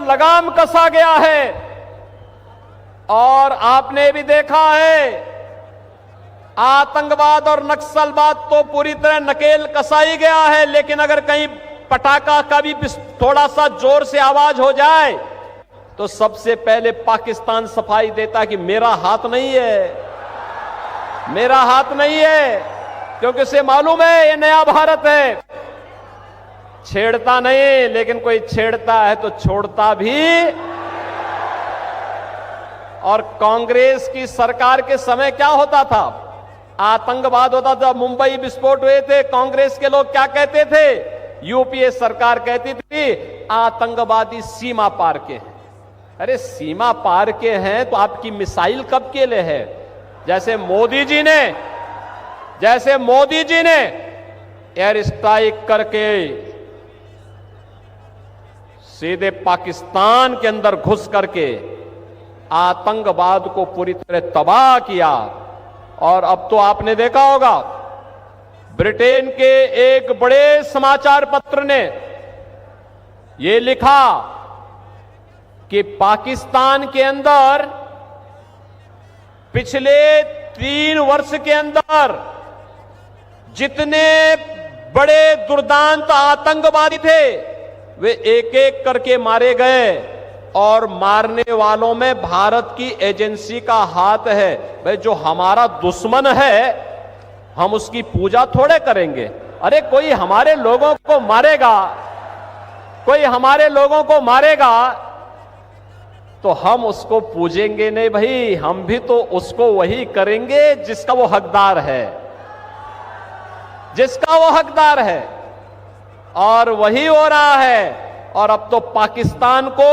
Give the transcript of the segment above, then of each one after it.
लगाम कसा गया है। और आपने भी देखा है, आतंकवाद और नक्सलवाद तो पूरी तरह नकेल कसाई गया है, लेकिन अगर कहीं पटाखा का भी थोड़ा सा जोर से आवाज हो जाए तो सबसे पहले पाकिस्तान सफाई देता कि मेरा हाथ नहीं है, मेरा हाथ नहीं है, क्योंकि उसे मालूम है ये नया भारत है। छेड़ता नहीं, लेकिन कोई छेड़ता है तो छोड़ता भी। और कांग्रेस की सरकार के समय क्या होता था? आतंकवाद होता था, मुंबई विस्फोट हुए थे, कांग्रेस के लोग क्या कहते थे? यूपीए सरकार कहती थी आतंकवादी सीमा पार के हैं। अरे सीमा पार के हैं तो आपकी मिसाइल कब के लिए है? जैसे मोदी जी ने एयर स्ट्राइक करके सीधे पाकिस्तान के अंदर घुस करके आतंकवाद को पूरी तरह तबाह किया। और अब तो आपने देखा होगा, ब्रिटेन के एक बड़े समाचार पत्र ने यह लिखा कि पाकिस्तान के अंदर पिछले 3 वर्ष के अंदर जितने बड़े दुर्दांत आतंकवादी थे वे एक एक करके मारे गए। और मारने वालों में भारत की एजेंसी का हाथ है। भाई, जो हमारा दुश्मन है हम उसकी पूजा थोड़े करेंगे। अरे कोई हमारे लोगों को मारेगा, कोई हमारे लोगों को मारेगा तो हम उसको पूजेंगे नहीं भाई, हम भी तो उसको वही करेंगे जिसका वो हकदार है, जिसका वो हकदार है। और वही हो रहा है। और अब तो पाकिस्तान को,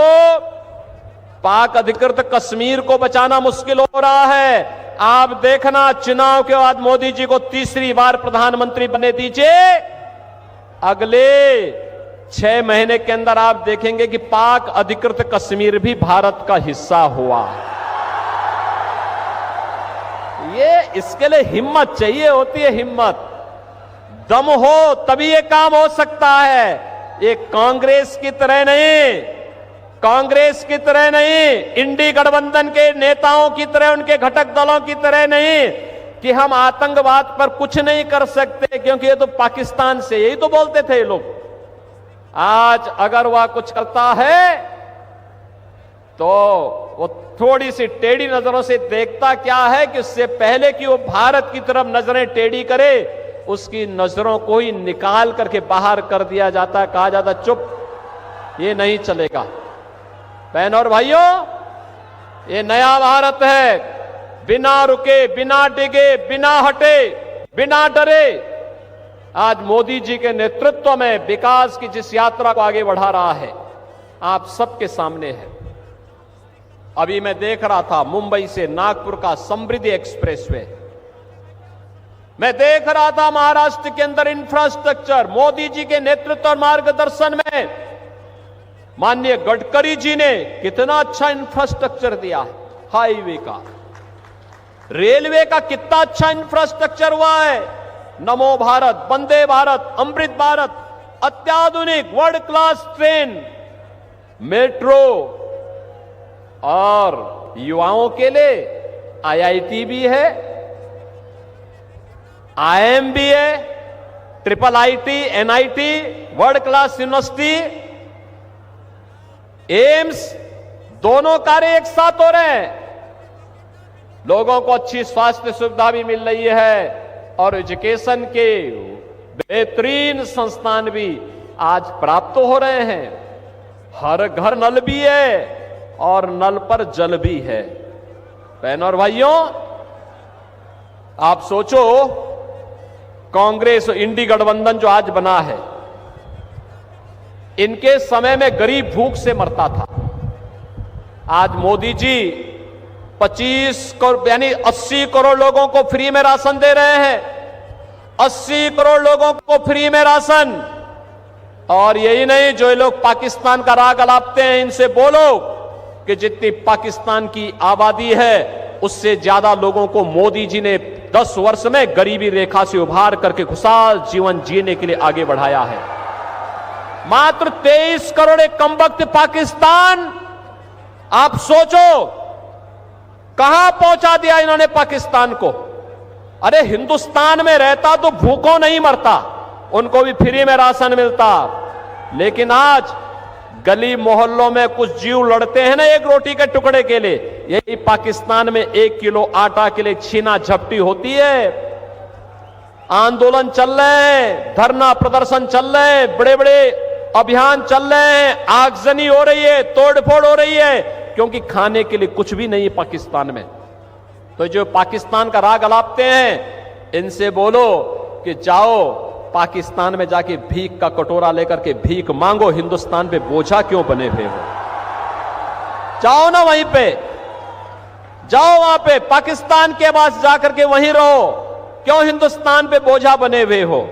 पाक अधिकृत कश्मीर को बचाना मुश्किल हो रहा है। आप देखना, चुनाव के बाद मोदी जी को तीसरी बार प्रधानमंत्री बनने दीजिए, अगले 6 महीने के अंदर आप देखेंगे कि पाक अधिकृत कश्मीर भी भारत का हिस्सा हुआ। ये इसके लिए हिम्मत चाहिए होती है, हिम्मत, दम हो तभी ये काम हो सकता है। ये कांग्रेस की तरह नहीं, कांग्रेस की तरह नहीं, इंडी गठबंधन के नेताओं की तरह, उनके घटक दलों की तरह नहीं कि हम आतंकवाद पर कुछ नहीं कर सकते क्योंकि ये तो पाकिस्तान से, यही तो बोलते थे ये लोग। आज अगर वह कुछ करता है तो वो थोड़ी सी टेढ़ी नजरों से देखता क्या है कि उससे पहले कि वो भारत की तरफ नजरें टेढ़ी करे, उसकी नजरों को ही निकाल करके बाहर कर दिया जाता, कहा जाता चुप, ये नहीं चलेगा। बहनों और भाइयों, ये नया भारत है, बिना रुके, बिना डिगे, बिना हटे, बिना डरे आज मोदी जी के नेतृत्व में विकास की जिस यात्रा को आगे बढ़ा रहा है, आप सबके सामने है। अभी मैं देख रहा था मुंबई से नागपुर का समृद्धि एक्सप्रेसवे, मैं देख रहा था महाराष्ट्र के अंदर इंफ्रास्ट्रक्चर, मोदी जी के नेतृत्व और मार्गदर्शन में माननीय गडकरी जी ने कितना अच्छा इंफ्रास्ट्रक्चर दिया, हाईवे का, रेलवे का कितना अच्छा इंफ्रास्ट्रक्चर हुआ है। नमो भारत, वंदे भारत, अमृत भारत, अत्याधुनिक वर्ल्ड क्लास ट्रेन, मेट्रो, और युवाओं के लिए आईआईटी भी है, आईएम भी है, triple IT, NIT, world class university, AIIMS, दोनों कार्य एक साथ हो रहे हैं। लोगों को अच्छी स्वास्थ्य सुविधा भी मिल रही है और एजुकेशन के बेहतरीन संस्थान भी आज प्राप्त हो रहे हैं। हर घर नल भी है और नल पर जल भी है। बहनों और भाइयों, आप सोचो, कांग्रेस इंडी गठबंधन जो आज बना है, इनके समय में गरीब भूख से मरता था। आज मोदी जी 25 करोड़ यानी 80 करोड़ लोगों को फ्री में राशन दे रहे हैं, 80 करोड़ लोगों को फ्री में राशन। और यही नहीं, जो ये लोग पाकिस्तान का राग अलापते हैं, इनसे बोलो कि जितनी पाकिस्तान की आबादी है उससे ज्यादा लोगों को मोदी जी ने 10 वर्ष में गरीबी रेखा से उभार करके खुशहाल जीवन जीने के लिए आगे बढ़ाया है। मात्र 23 करोड़ एक कमबख्त पाकिस्तान, आप सोचो कहां पहुंचा दिया इन्होंने पाकिस्तान को। अरे हिंदुस्तान में रहता तो भूखों नहीं मरता, उनको भी फ्री में राशन मिलता। लेकिन आज गली मोहल्लों में कुछ जीव लड़ते हैं ना एक रोटी के टुकड़े के लिए, यही पाकिस्तान में 1 किलो आटा के लिए छीना झपटी होती है। आंदोलन चल रहे हैं, धरना प्रदर्शन चल रहे हैं, बड़े बड़े अभियान चल रहे हैं, आगजनी हो रही है, तोड़फोड़ हो रही है, क्योंकि खाने के लिए कुछ भी नहीं है पाकिस्तान में। तो जो पाकिस्तान का राग अलापते हैं, इनसे बोलो कि जाओ पाकिस्तान में जाके भीख का कटोरा लेकर के भीख मांगो, हिंदुस्तान पे बोझा क्यों बने हुए हो। जाओ ना वहीं पे, जाओ वहां पे पाकिस्तान के पास जाकर के वहीं रहो, क्यों हिंदुस्तान पे बोझा बने हुए हो।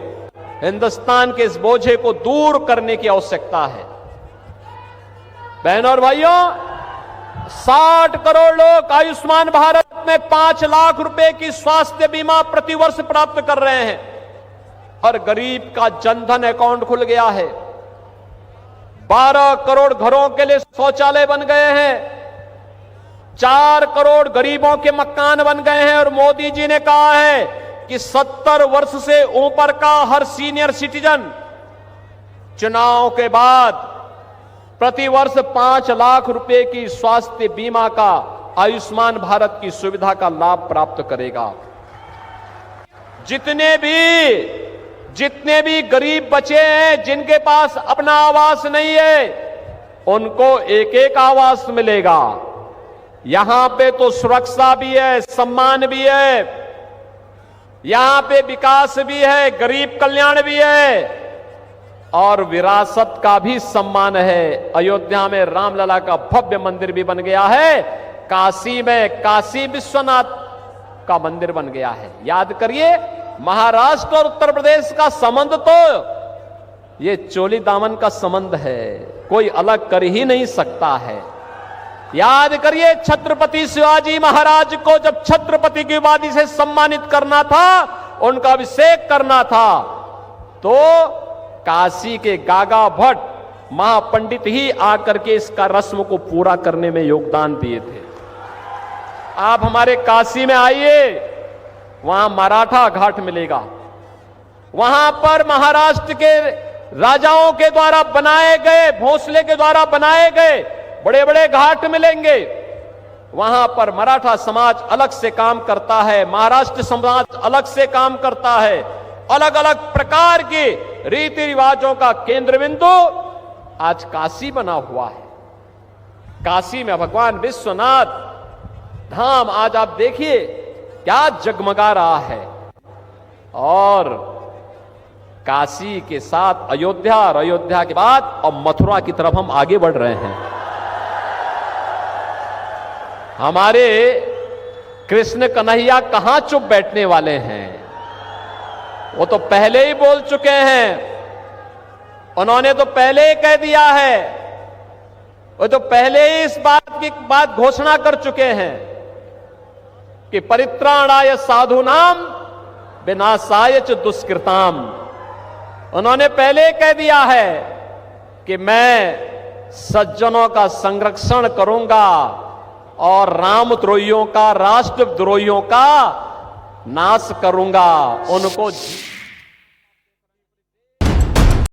हिंदुस्तान के इस बोझे को दूर करने की आवश्यकता है। बहनों और भाइयों, 60 करोड़ लोग आयुष्मान भारत में 5 लाख रुपए की स्वास्थ्य बीमा प्रतिवर्ष प्राप्त कर रहे हैं और गरीब का जनधन अकाउंट खुल गया है। 12 करोड़ घरों के लिए शौचालय बन गए हैं, 4 करोड़ गरीबों के मकान बन गए हैं। और मोदी जी ने कहा है कि 70 वर्ष से ऊपर का हर सीनियर सिटीजन चुनाव के बाद प्रतिवर्ष 5 लाख रुपए की स्वास्थ्य बीमा का, आयुष्मान भारत की सुविधा का लाभ प्राप्त करेगा। जितने भी गरीब बचे हैं जिनके पास अपना आवास नहीं है, उनको एक एक आवास मिलेगा। यहां पे तो सुरक्षा भी है, सम्मान भी है, यहां पे विकास भी है, गरीब कल्याण भी है और विरासत का भी सम्मान है। अयोध्या में रामलला का भव्य मंदिर भी बन गया है, काशी में काशी विश्वनाथ का मंदिर बन गया है। याद करिए, महाराष्ट्र और उत्तर प्रदेश का संबंध तो ये चोली दामन का संबंध है, कोई अलग कर ही नहीं सकता है। याद करिए, छत्रपति शिवाजी महाराज को जब छत्रपति की उपाधि से सम्मानित करना था, उनका अभिषेक करना था, तो काशी के गागा भट्ट महापंडित ही आकर के इसका रस्म को पूरा करने में योगदान दिए थे। आप हमारे काशी में आइए, वहां मराठा घाट मिलेगा, वहां पर महाराष्ट्र के राजाओं के द्वारा बनाए गए, भोसले के द्वारा बनाए गए बड़े बड़े घाट मिलेंगे। वहां पर मराठा समाज अलग से काम करता है, महाराष्ट्र समाज अलग से काम करता है। अलग अलग प्रकार के रीति रिवाजों का केंद्र बिंदु आज काशी बना हुआ है। काशी में भगवान विश्वनाथ धाम आज आप देखिए क्या जगमगा रहा है। और काशी के साथ अयोध्या, और अयोध्या के बाद अब मथुरा की तरफ हम आगे बढ़ रहे हैं। हमारे कृष्ण कन्हैया कहां चुप बैठने वाले हैं, वो तो पहले ही बोल चुके हैं। उन्होंने तो पहले ही कह दिया है, वो तो पहले ही इस बात की घोषणा कर चुके हैं कि परित्राणाय साधूनाम विनाशाय च दुष्कृताम। उन्होंने पहले कह दिया है कि मैं सज्जनों का संरक्षण करूंगा और रामद्रोहियों का, राष्ट्रद्रोहियों का नाश करूंगा, उनको